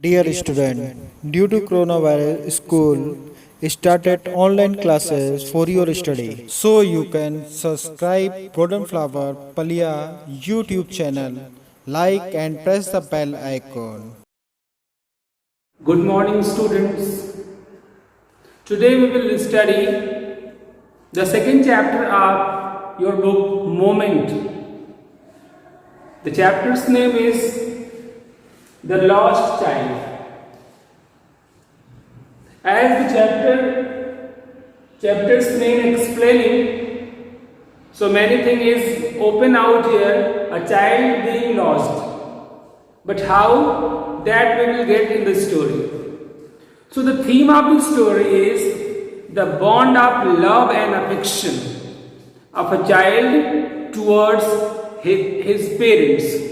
Dear student, due to coronavirus, school started online classes for your study. So you can subscribe Golden Flower Palia YouTube channel, like and press the bell icon. Good morning, students. Today we will study the second chapter of your book Moment. The chapter's name is The Lost Child. As the chapter's name explaining, so many things is open out here, a child being lost. But how? That we will get in the story. So the theme of the story is the bond of love and affection of a child towards his parents.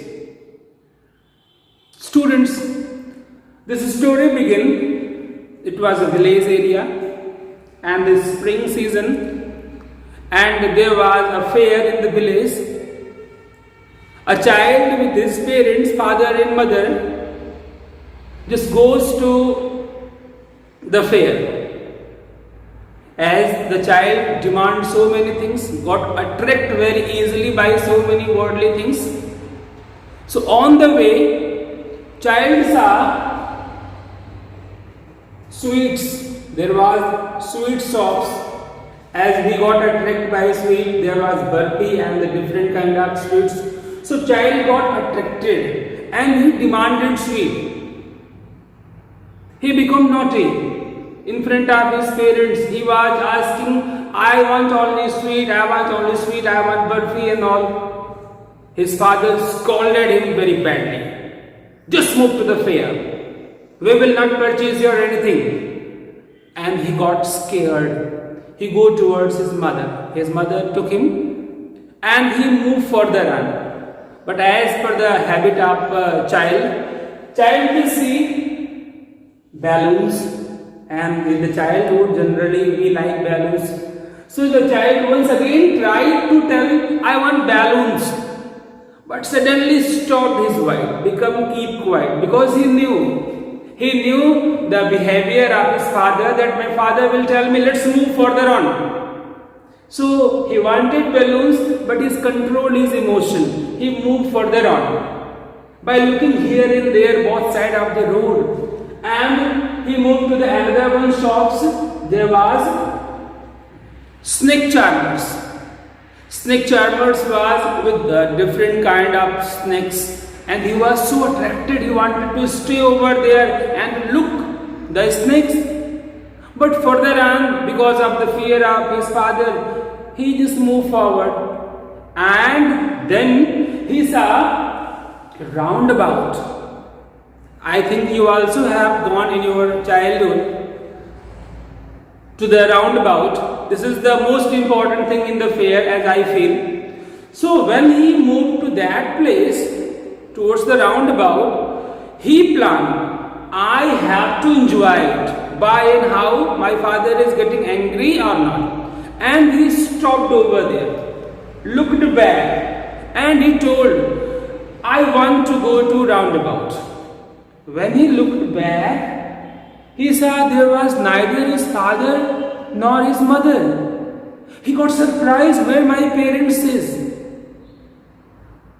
Students, this story began, it was a village area and the spring season, and there was a fair in the village. A child with his parents, father and mother, just goes to the fair. As the child demands so many things, got attracted very easily by so many worldly things. So on the way, child saw sweets. There was sweet shops. As we got attracted by sweet, there was burfi and the different kind of sweets. So child got attracted and he demanded sweet. He became naughty in front of his parents. He was asking, I want only sweet, I want only sweet, I want burfi and all. His father scolded him very badly. Just move to the fair. We will not purchase you or anything. And he got scared. He go towards his mother. His mother took him and he moved further on. But as per the habit of child will see balloons, and in the childhood generally we like balloons. So the child once again tried to tell, I want balloons. But suddenly stopped his wife, keep quiet, because he knew the behavior of his father, that my father will tell me, let's move further on. So he wanted balloons, but he controlled his emotion. He moved further on by looking here and there, both sides of the road, and he moved to the another one shops. There was snake charmers. Snake charmers was with different kind of snakes, and he was so attracted, he wanted to stay over there and look the snakes. But further on, because of the fear of his father, he just moved forward, and then he saw a roundabout. I think you also have gone in your childhood to the roundabout. This is the most important thing in the fair, as I feel. So when he moved to that place, towards the roundabout, he planned, I have to enjoy it, by and how my father is getting angry or not. And he stopped over there, looked back, and he told, I want to go to roundabout. When he looked back, he saw there was neither his father nor his mother. He got surprised, where my parents is.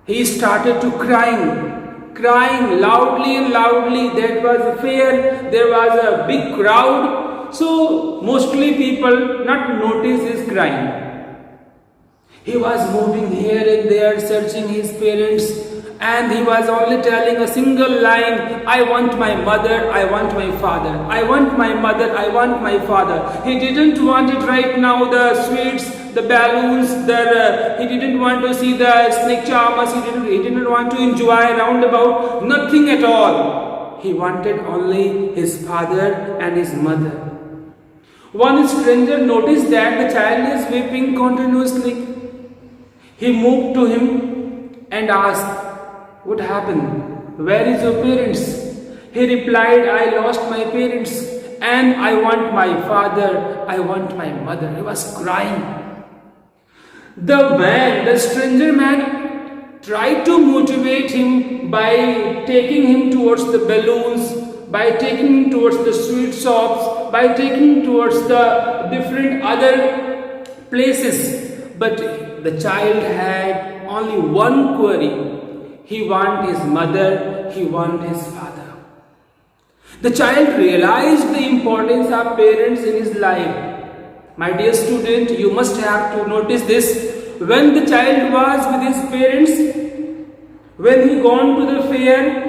He started to crying loudly and loudly. That was a fair, there was a big crowd. So mostly people not notice his crying. He was moving here and there, searching his parents. And he was only telling a single line, I want my mother, I want my father. I want my mother, I want my father. He didn't want it right now, the sweets, the balloons, he didn't want to see the snake charmers, he didn't want to enjoy roundabout, nothing at all. He wanted only his father and his mother. One stranger noticed that the child is weeping continuously. He moved to him and asked, what happened? Where is your parents? He replied, I lost my parents and I want my father, I want my mother. He was crying. The stranger man, tried to motivate him by taking him towards the balloons, by taking him towards the sweet shops, by taking him towards the different other places. But the child had only one query. He wanted his mother, he wanted his father. The child realized the importance of parents in his life. My dear student, you must have to notice this. When the child was with his parents, when he gone to the fair,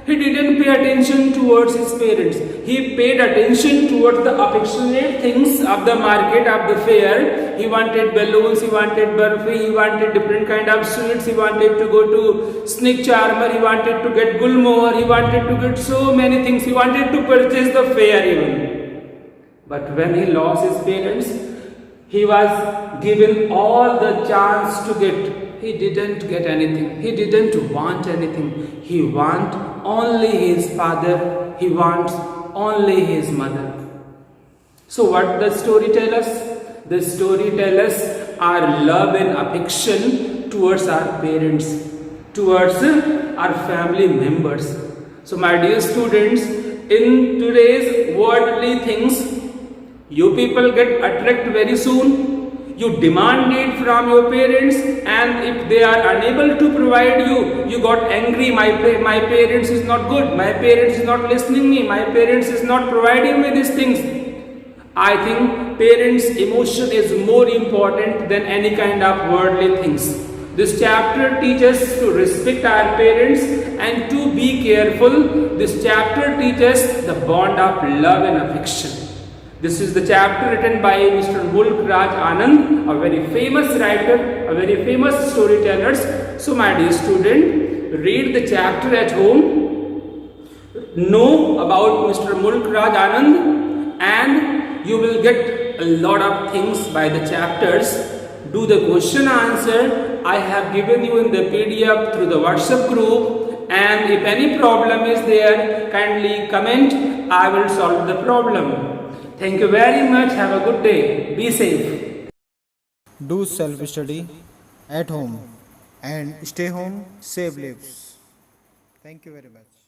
he didn't pay attention towards his parents. He paid attention towards the affectionate things of the market, of the fair. He wanted balloons, he wanted burfi, he wanted different kind of sweets, he wanted to go to snake charmer, he wanted to get gulmohar, he wanted to get so many things, he wanted to purchase the fair even. But when he lost his parents, he was given all the chance to get. He didn't get anything. He didn't want anything. He want only his father. He wants only his mother. So what the story tell us? The story tell us our love and affection towards our parents, towards our family members. So my dear students, in today's worldly things, you people get attracted very soon. You demand it from your parents, and if they are unable to provide you, you got angry. My parents is not good. My parents is not listening me. My parents is not providing me these things. I think parents' emotion is more important than any kind of worldly things. This chapter teaches us to respect our parents and to be careful. This chapter teaches the bond of love and affection. This is the chapter written by Mr. Mulk Raj Anand, a very famous writer, a very famous storyteller. So my dear student, read the chapter at home, know about Mr. Mulk Raj Anand, and you will get a lot of things by the chapters. Do the question answer I have given you in the PDF through the WhatsApp group, and if any problem is there, kindly comment. I will solve the problem. Thank you very much. Have a good day. Be safe. Do self-study at home and stay home, save lives. Thank you very much.